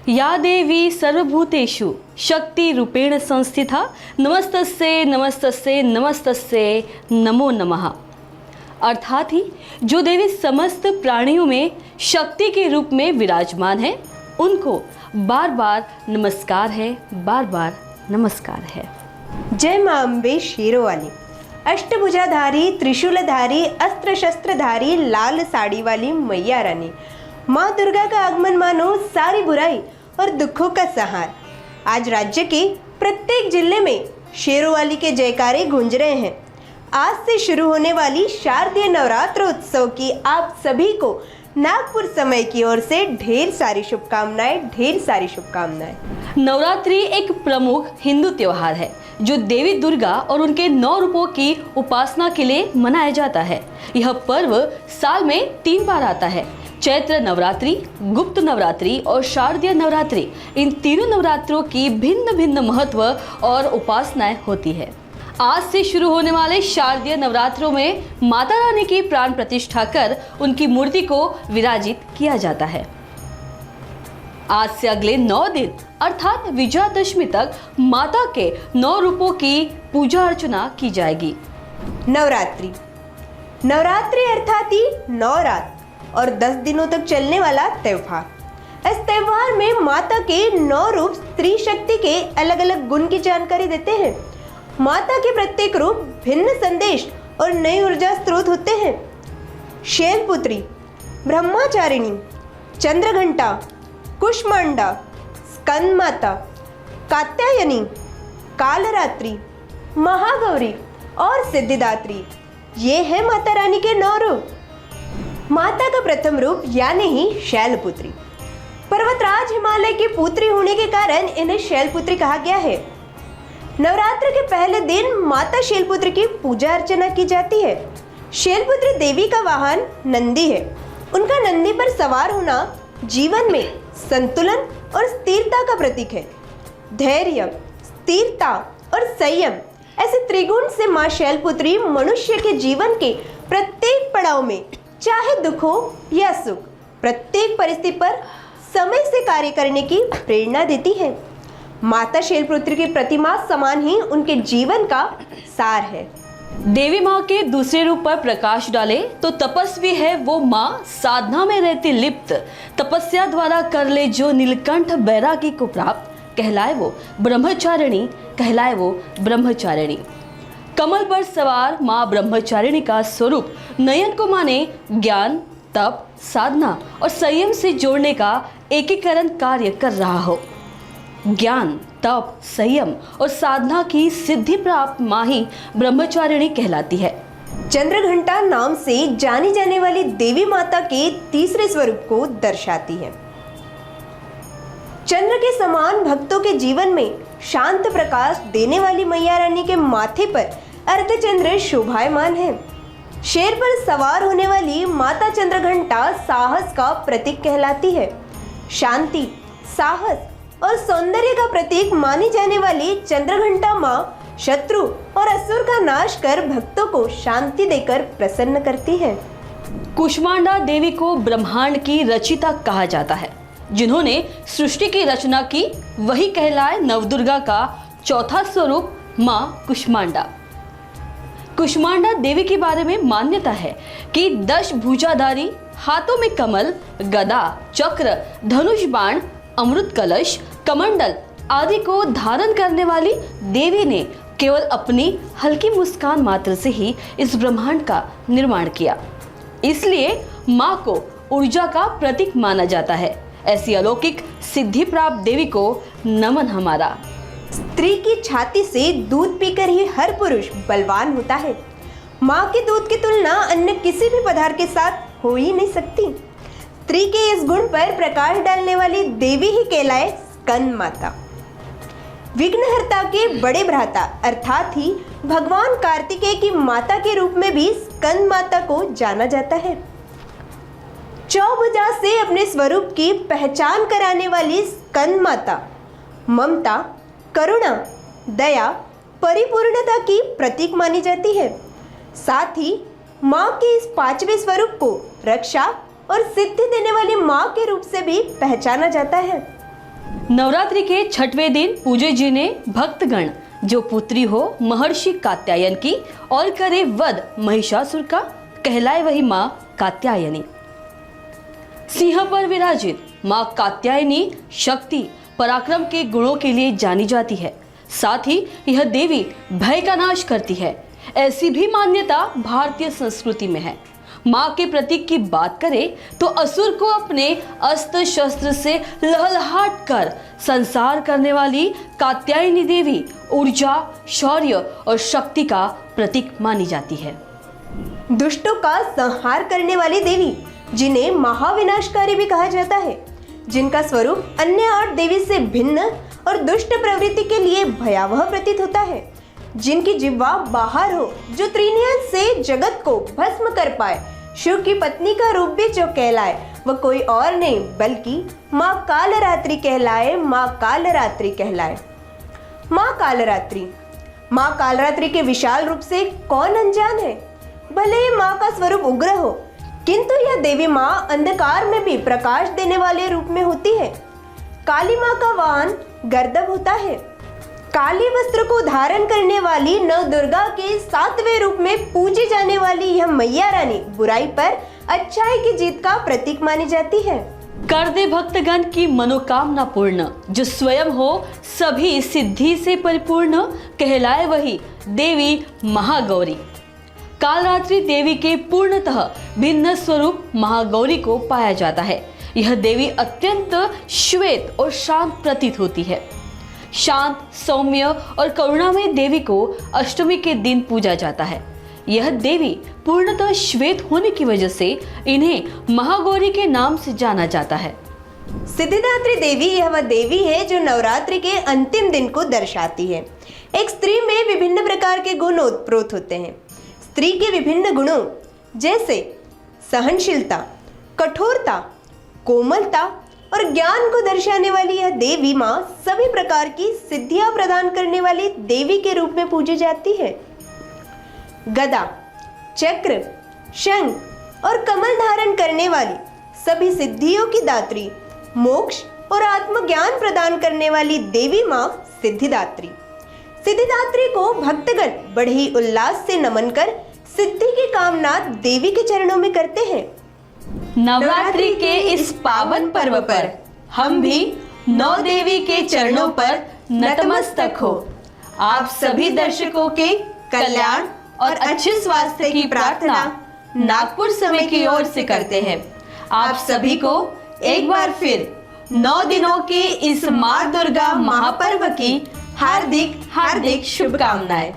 या देवी सर्वभूतेषु शक्ति रूपेण संस्थिता नमस्तस्ये नमस्तस्ये नमस्तस्ये नमो नमः। अर्थात ही जो देवी समस्त प्राणियों में शक्ति के रूप में विराजमान है, उनको बार बार नमस्कार है, बार बार नमस्कार है। जय मां अम्बे शेरों वाली, अष्टभुजाधारी, त्रिशूलधारी, अस्त्र शस्त्रधारी, लाल साड़ी वाली मैया रानी, माँ दुर्गा का आगमन मानो सारी बुराई और दुखों का सहार। आज राज्य के प्रत्येक जिले में शेरों वाली के जयकारे गूंज रहे हैं। आज से शुरू होने वाली शारदीय नवरात्र उत्सव की आप सभी को नागपुर समय की ओर से ढेर सारी शुभकामनाएं। नवरात्रि एक प्रमुख हिंदू त्योहार है जो देवी दुर्गा और उनके 9 रूपों की उपासना के लिए मनाया जाता है। यह पर्व साल में 3 बार आता है। चैत्र नवरात्रि, गुप्त नवरात्रि और शारदीय नवरात्रि, इन तीनों नवरात्रों की भिन्न भिन्न महत्व और उपासनाएं होती है। आज से शुरू होने वाले शारदीय नवरात्रों में माता रानी की प्राण प्रतिष्ठा कर उनकी मूर्ति को विराजित किया जाता है। आज से अगले 9 दिन अर्थात विजयादशमी तक माता के 9 रूपों की पूजा अर्चना की जाएगी। नवरात्रि अर्थात ही 9 रात और 10 दिनों तक चलने वाला त्योहार। इस त्योहार में माता के 9 रूप स्त्री शक्ति के अलग अलग गुण की जानकारी देते हैं। माता के प्रत्येक रूप भिन्न संदेश और नई ऊर्जा स्रोत होते हैं। शैलपुत्री, ब्रह्मचारिणी, चंद्रघंटा, कुष्मांडा, स्कंद माता, कात्यायनी, कालरात्रि, महागौरी और सिद्धिदात्री, ये है माता रानी के 9 रूप। माता का प्रथम रूप यानी ही शैलपुत्री। पर्वतराज हिमालय की पुत्री होने के कारण इन्हें शैलपुत्री कहा गया है। नवरात्र के पहले दिन माता शैलपुत्री की पूजा अर्चना की जाती है। शैलपुत्री देवी का वाहन नंदी है। उनका नंदी पर सवार होना जीवन में संतुलन और स्थिरता का प्रतीक है। धैर्य, स्थिरता और संयम ऐसे त्रिगुण से मां शैलपुत्री मनुष्य के जीवन के प्रत्येक पड़ाव में, चाहे दुख हो या सुख, प्रत्येक परिस्थिति पर समय से कार्य करने की प्रेरणा देती है। माता शैलपुत्री की प्रतिमा समान ही उनके जीवन का सार है। देवी माँ के दूसरे रूप पर प्रकाश डाले तो तपस्वी है वो माँ, साधना में रहती लिप्त, तपस्या द्वारा कर ले जो नीलकंठ बैरागी को प्राप्त, कहलाए वो ब्रह्मचारिणी। कमल पर सवार माँ ब्रह्मचारिणी का स्वरूप नयन को माने ज्ञान, तप, साधना और संयम से जोड़ने का एकीकरण कार्य कर रहा हो। ज्ञान, तप, संयम और साधना की सिद्धि प्राप्त माँ ही ब्रह्मचारिणी कहलाती है। चंद्रघंटा नाम से जानी जाने वाली देवी माता के तीसरे स्वरूप को दर्शाती है। चंद्र के समान भक्तों के जीवन में शांत प्रकाश देने वाली मैया रानी के माथे पर अर्धचंद्र शोभायमान है। शेर पर सवार होने वाली माता चंद्रघंटा साहस का प्रतीक कहलाती है। शांति, साहस और सौंदर्य का प्रतीक मानी जाने वाली चंद्रघंटा माँ शत्रु और असुर का नाश कर भक्तों को शांति देकर प्रसन्न करती है। कुष्मांडा देवी को ब्रह्मांड की रचिता कहा जाता है। जिन्होंने सृष्टि की रचना की वही कहलाए नवदुर्गा का चौथा स्वरूप माँ कुष्मांडा। कुष्मांडा देवी के बारे में मान्यता है कि 10 भुजाधारी, हाथों में कमल, गदा, चक्र, धनुष बाण, अमृत कलश, कमंडल आदि को धारण करने वाली देवी ने केवल अपनी हल्की मुस्कान मात्र से ही इस ब्रह्मांड का निर्माण किया। इसलिए माँ को ऊर्जा का प्रतीक माना जाता है। ऐसी अलौकिक सिद्धि प्राप्त देवी को नमन हमारा। स्त्री की छाती से दूध पीकर ही हर पुरुष बलवान होता है। माँ के दूध की तुलना अन्य किसी भी पदार्थ के साथ हो ही नहीं सकती। स्त्री के इस गुण पर प्रकाश डालने वाली देवी ही कहलाए स्कंद माता। विघ्नहर्ता के बड़े भ्राता अर्थात ही भगवान कार्तिकेय की माता के रूप में भी स्कंद माता को जाना जाता है। चौभुजा से अपने स्वरूप की पहचान कराने वाली स्कंद माता ममता, करुणा, दया, परिपूर्णता की प्रतीक मानी जाती है। साथ ही माँ के इस 5वें स्वरूप को रक्षा और सिद्धि देने वाली माँ के रूप से भी पहचाना जाता है। नवरात्रि के छठवें दिन पूजे जिन्हें भक्तगण, जो पुत्री हो महर्षि कात्यायन की और करे वध महिषासुर का, कहलाए वही माँ कात्यायनी। सिंह पर विराजित माँ कात्यायनी शक्ति पराक्रम के गुणों के लिए जानी जाती है। साथ ही यह देवी भय का नाश करती है, ऐसी भी मान्यता भारतीय संस्कृति में है। माँ के प्रतीक की बात करें तो असुर को अपने अस्त्र शस्त्र से लहलहाट कर संसार करने वाली कात्यायनी देवी ऊर्जा, शौर्य और शक्ति का प्रतीक मानी जाती है। दुष्टों का संहार करने वाली देवी, जिन्हें महाविनाशकारी भी कहा जाता है, जिनका स्वरूप अन्य 8 देवी से भिन्न और दुष्ट प्रवृत्ति के लिए भयावह प्रतीत होता है, जिनकी जिह्वा बाहर हो, जो त्रिनयन से जगत को भस्म कर पाए, शिव की पत्नी का रूप भी जो कहलाए, वह कोई और नहीं बल्कि माँ कालरात्रि कहलाए। माँ कालरात्रि कहलाए। माँ कालरात्रि, माँ कालरात्रि के विशाल रूप से कौन अनजान है। भले ही माँ का स्वरूप उग्र हो, किंतु यह देवी माँ अंधकार में भी प्रकाश देने वाले रूप में होती है। काली माँ का वाहन गर्दभ होता है। काली वस्त्र को धारण करने वाली नवदुर्गा के 7वें रूप में पूजी जाने वाली यह मैया रानी बुराई पर अच्छाई की जीत का प्रतीक मानी जाती है। कर दे भक्तगण की मनोकामना पूर्ण, जो स्वयं हो सभी सिद्धि से परिपूर्ण, कहलाए वही देवी महागौरी। कालरात्रि देवी के पूर्णतः भिन्न स्वरूप महागौरी को पाया जाता है। यह देवी अत्यंत श्वेत और शांत प्रतीत होती है। शांत, सौम्य और करुणामय देवी को अष्टमी के दिन पूजा जाता है। यह देवी पूर्णतः श्वेत होने की वजह से इन्हें महागौरी के नाम से जाना जाता है। सिद्धिदात्री देवी यह वह देवी है जो नवरात्रि के अंतिम दिन को दर्शाती है। एक स्त्री में विभिन्न प्रकार के गुण ओतप्रोत होते हैं। स्त्री के विभिन्न गुणों जैसे सहनशीलता, कठोरता, कोमलता और ज्ञान को दर्शाने वाली यह देवी माँ सभी प्रकार की सिद्धियां प्रदान करने वाली देवी के रूप में पूजी जाती है। गदा, चक्र, शंख और कमल धारण करने वाली, सभी सिद्धियों की दात्री, मोक्ष और आत्मज्ञान प्रदान करने वाली देवी माँ सिद्धिदात्री। सिद्धिदात्री को भक्तगण बड़े ही उल्लास से नमन कर सिद्धि की कामना देवी के चरणों में करते हैं। नवरात्रि के इस पावन पर्व पर हम भी 9 देवी के चरणों पर नतमस्तक हो। आप सभी दर्शकों के कल्याण और अच्छे स्वास्थ्य की प्रार्थना नागपुर समय की ओर से करते हैं। आप सभी को एक बार फिर 9 दिनों के इस माँ दुर्गा महापर्व की हार्दिक शुभकामनाएं।